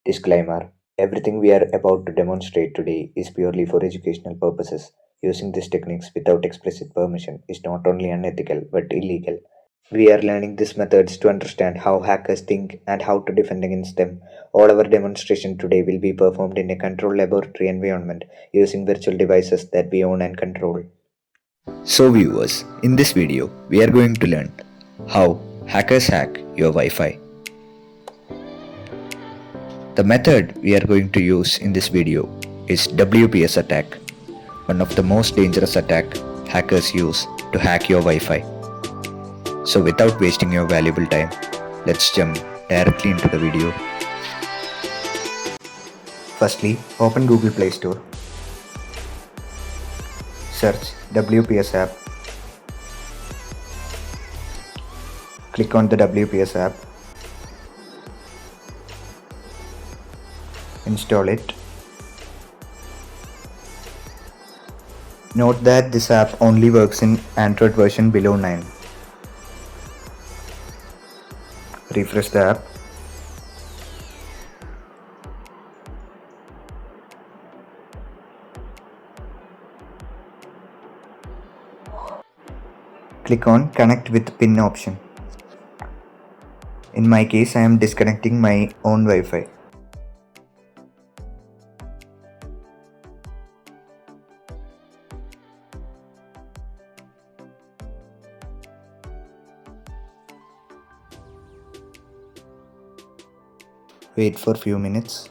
Disclaimer: everything we are about to demonstrate today is purely for educational purposes. Using these techniques without explicit permission is not only unethical but illegal. We are learning these methods to understand how hackers think and how to defend against them. All our demonstration today will be performed in a controlled laboratory environment using virtual devices that we own and control. So viewers, in this video, we are going to learn how hackers hack your Wi-Fi. The method we are going to use in this video is WPS attack, one of the most dangerous attack hackers use to hack your Wi-Fi. So without wasting your valuable time, let's jump directly into the video. Firstly, open Google Play Store. Search WPS app. Click on the WPS app. Install it. Note that this app only works in Android version below 9. Refresh the app. Click on Connect with PIN option. In my case, I am disconnecting my own Wi-Fi. Wait for few minutes.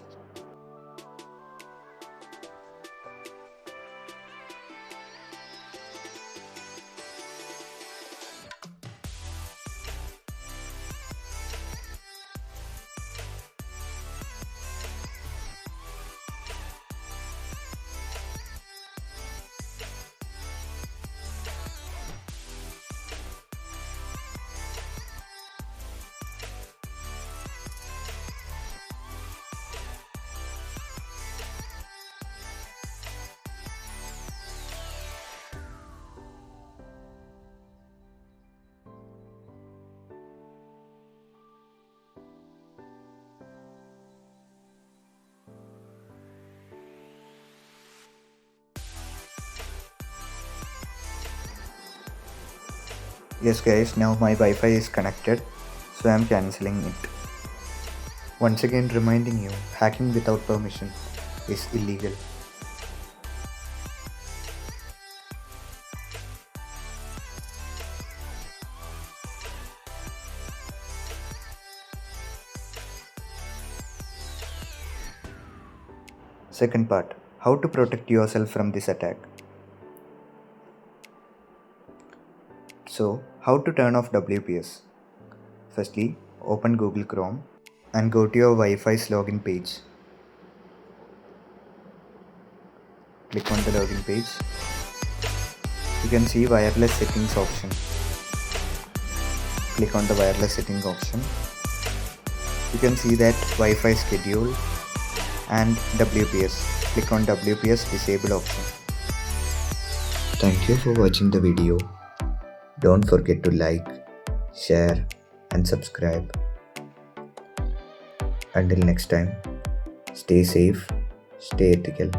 Yes guys, now my Wi-Fi is connected, so I am cancelling it. Once again reminding you, hacking without permission is illegal. Second part, how to protect yourself from this attack. So, how to turn off WPS? Firstly, open Google Chrome and go to your Wi-Fi's login page. Click on the login page. You can see wireless settings option. Click on the wireless settings option. You can see that Wi-Fi schedule and WPS. Click on WPS disable option. Thank you for watching the video. Don't forget to like, share and subscribe. Until next time, stay safe, stay ethical.